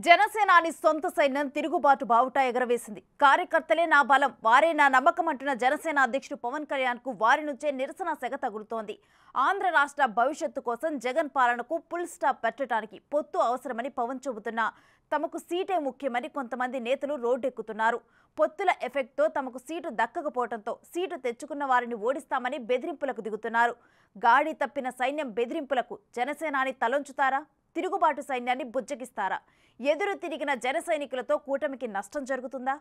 జనసేనాని సొంత సైన్యం తిరుగుబాటు బావుటా ఎగరవేసింది. కార్యకర్తలే నా బలం, వారే నా నమ్మకం అంటున్న జనసేన అధ్యక్షుడు పవన్ కళ్యాణ్ కు వారి నుంచే నిరసన సెగ తగులుతోంది. ఆంధ్ర రాష్ట్ర భవిష్యత్తు కోసం జగన్ పాలనకు ఫుల్ స్టాప్ పెట్టడానికి పొత్తు అవసరమని పవన్ చెబుతున్నా తమకు సీటే ముఖ్యమని కొంతమంది నేతలు రోడ్డెక్కుతున్నారు. పొత్తుల ఎఫెక్ట్తో తమకు సీటు దక్కకపోవడంతో సీటు తెచ్చుకున్న వారిని ఓడిస్తామని బెదిరింపులకు దిగుతున్నారు. గాడి తప్పిన సైన్యం బెదిరింపులకు జనసేనాని తలొంచుతారా? తిరుగుబాటు సైన్యాన్ని బుజ్జగిస్తారా? ఎదురు తిరిగిన జన సైనికులతో కూటమికి నష్టం జరుగుతుందా?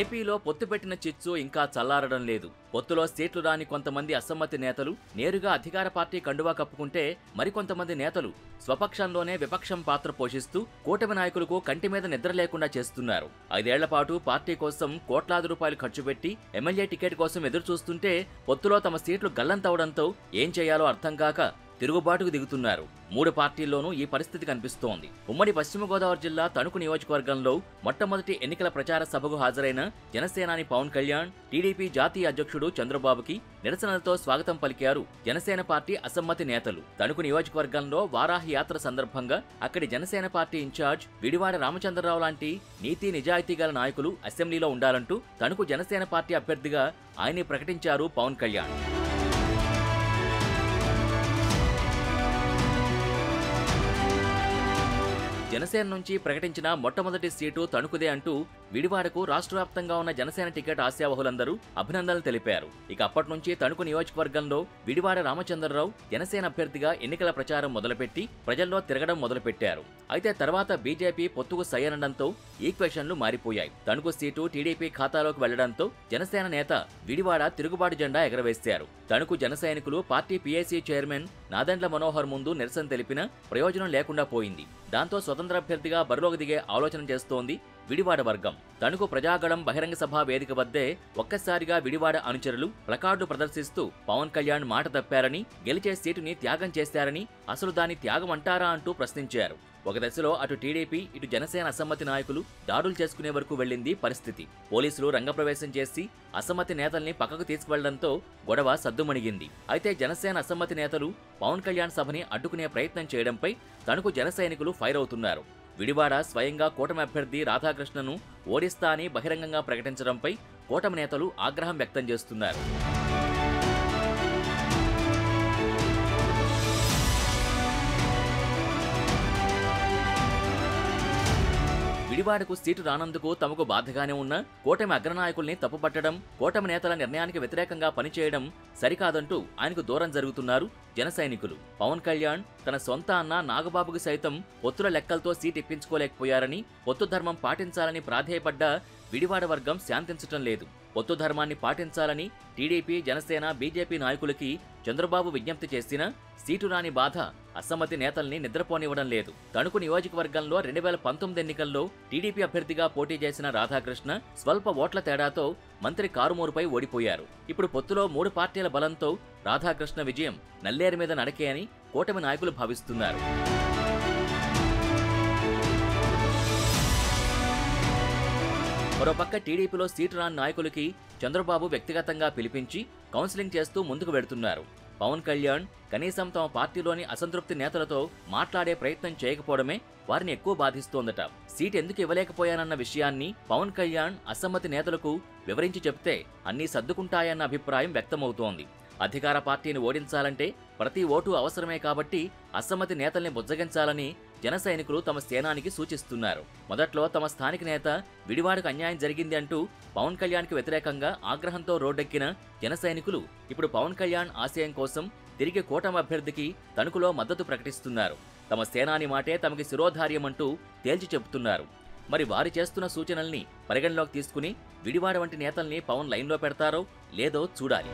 ఏపీలో పొత్తు పెట్టిన చిచ్చు ఇంకా చల్లారడం లేదు. పొత్తులో సీట్లు రాని కొంతమంది అసమ్మతి నేతలు నేరుగా అధికార పార్టీ కండువా కప్పుకుంటే మరికొంతమంది నేతలు స్వపక్షంలోనే విపక్షం పాత్ర పోషిస్తూ కూటమి నాయకులకు కంటి మీద నిద్ర లేకుండా చేస్తున్నారు. 5 ఏళ్ల పాటు పార్టీ కోసం కోట్లాది రూపాయలు ఖర్చు పెట్టి ఎమ్మెల్యే టికెట్ కోసం ఎదురు చూస్తుంటే పొత్తులో తమ సీట్లు గల్లంతవడంతో ఏం చేయాలో అర్థం కాక తిరుగుబాటుకు దిగుతున్నారు. 3 పార్టీల్లోనూ ఈ పరిస్థితి కనిపిస్తోంది. ఉమ్మడి పశ్చిమ గోదావరి జిల్లా తణుకు నియోజకవర్గంలో మొట్టమొదటి ఎన్నికల ప్రచార సభకు హాజరైన జనసేనాని పవన్ కళ్యాణ్, టీడీపీ జాతీయ అధ్యక్షుడు చంద్రబాబుకి నిరసనలతో స్వాగతం పలికారు జనసేన పార్టీ అసమ్మతి నేతలు. తణుకు నియోజకవర్గంలో వారాహి యాత్ర సందర్భంగా అక్కడి జనసేన పార్టీ ఇన్ఛార్జ్ విడివాడ రామచంద్రరావు లాంటి నీతి నిజాయితీ గల నాయకులు అసెంబ్లీలో ఉండాలంటూ తణుకు జనసేన పార్టీ అభ్యర్థిగా ఆయన్ని ప్రకటించారు పవన్ కళ్యాణ్. జనసేన నుంచి ప్రకటించిన మొట్టమొదటి సీటు తణుకుదే అంటూ విడివాడకు రాష్ట్ర వ్యాప్తంగా ఉన్న జనసేన టికెట్ ఆశావహులందరూ అభినందనలు తెలిపారు. ఇక అప్పటి నుంచి తణుకు నియోజకవర్గంలో విడివాడ రామచంద్రరావు జనసేన అభ్యర్థిగా ఎన్నికల ప్రచారం మొదలుపెట్టి ప్రజల్లో తిరగడం మొదలుపెట్టారు. అయితే తర్వాత బీజేపీ పొత్తుకు సై అనడంతో ఈక్వేషన్లు మారిపోయాయి. తణుకు సీటు టీడీపీ ఖాతాలోకి వెళ్లడంతో జనసేన నేత విడివాడ తిరుగుబాటు జెండా ఎగరవేశారు. తణుకు జన సైనికులు party PAC chairman Nadendla Manohar ముందు నిరసన తెలిపినా ప్రయోజనం లేకుండా పోయింది. దాంతో స్వతంత్ర అభ్యర్థిగా బరిలోకి దిగే ఆలోచన చేస్తోంది విడివాడ వర్గం. తణుకు ప్రజాగళం బహిరంగ సభ వేదిక వద్దే ఒక్కసారిగా విడివాడ అనుచరులు ప్లకార్డు ప్రదర్శిస్తూ పవన్ కళ్యాణ్ మాట తప్పారని, గెలిచే సీటుని త్యాగం చేశారని, అసలు దాన్ని త్యాగం అంటారా అంటూ ప్రశ్నించారు. ఒక దశలో అటు టీడీపీ ఇటు జనసేన అసమ్మతి నాయకులు దాడులు చేసుకునే వరకు వెళ్లింది పరిస్థితి. పోలీసులు రంగప్రవేశం చేసి అసమ్మతి నేతల్ని పక్కకు తీసుకువెళ్లడంతో గొడవ సద్దుమణిగింది. అయితే జనసేన అసమ్మతి నేతలు పవన్ కళ్యాణ్ సభని అడ్డుకునే ప్రయత్నం చేయడంపై తణుకు జన సైనికులు ఫైర్ అవుతున్నారు. విడివాడ స్వయంగా కూటమి అభ్యర్థి రాధాకృష్ణను ఓడిస్తా అని బహిరంగంగా ప్రకటించడంపై కూటమి నేతలు ఆగ్రహం వ్యక్తం చేస్తున్నారు. విడివాడకు సీటు రానందుకు తమకు బాధగానే ఉన్న కూటమి అగ్రనాయకుల్ని తప్పుపట్టడం, కూటమి నేతల నిర్ణయానికి వ్యతిరేకంగా పనిచేయడం సరికాదంటూ ఆయనకు దూరం జరుగుతున్నారు జన సైనికులు. పవన్ కళ్యాణ్ తన సొంత అన్న నాగబాబుకి సైతం పొత్తుల లెక్కలతో సీట్ ఇప్పించుకోలేకపోయారని, పొత్తు ధర్మం పాటించాలని ప్రాధేయపడ్డ విడివాడ వర్గం శాంతించటం లేదు. పొత్తు ధర్మాన్ని పాటించాలని టీడీపీ, జనసేన, బీజేపీ నాయకులకి చంద్రబాబు విజ్ఞప్తి చేసినా సీటు రాని బాధ అసమ్మతి నేతల్ని నిద్రపోనివ్వడం లేదు. తణుకు నియోజకవర్గంలో 2019 ఎన్నికల్లో టీడీపీ అభ్యర్థిగా పోటీ చేసిన రాధాకృష్ణ స్వల్ప ఓట్ల తేడాతో మంత్రి కారుమూరుపై ఓడిపోయారు. ఇప్పుడు పొత్తులో 3 పార్టీల బలంతో రాధాకృష్ణ విజయం నల్లేరు మీద నడకే అని కూటమి నాయకులు భావిస్తున్నారు. మరోపక్క టీడీపీలో సీటు రాని నాయకులకి చంద్రబాబు వ్యక్తిగతంగా పిలిపించి కౌన్సిలింగ్ చేస్తూ ముందుకు వెడుతున్నారు. పవన్ కళ్యాణ్ కనీసం తమ పార్టీలోని అసంతృప్తి నేతలతో మాట్లాడే ప్రయత్నం చేయకపోవడమే వారిని ఎక్కువ బాధిస్తోందట. సీట్ ఎందుకు ఇవ్వలేకపోయానన్న విషయాన్ని పవన్ కళ్యాణ్ అసమ్మతి నేతలకు వివరించి చెప్తే అన్నీ సర్దుకుంటాయన్న అభిప్రాయం వ్యక్తమవుతోంది. అధికార పార్టీని ఓడించాలంటే ప్రతి ఓటు అవసరమే కాబట్టి అసమ్మతి నేతల్ని బుజ్జగించాలని జన సైనికులు తమ సేనానికి సూచిస్తున్నారు. మొదట్లో తమ స్థానిక నేత విడివాడకు అన్యాయం జరిగింది అంటూ పవన్ కళ్యాణ్కి వ్యతిరేకంగా ఆగ్రహంతో రోడ్డెక్కిన జన సైనికులు ఇప్పుడు పవన్ కళ్యాణ్ ఆశయం కోసం తిరిగి కూటమి అభ్యర్థికి తణుకులో మద్దతు ప్రకటిస్తున్నారు. తమ సేనాని మాటే తమకి శిరోధార్యమంటూ తేల్చి చెబుతున్నారు. మరి వారు చేస్తున్న సూచనల్ని పరిగణలోకి తీసుకుని విడివాడ వంటి నేతల్ని పవన్ లైన్లో పెడతారో లేదో చూడాలి.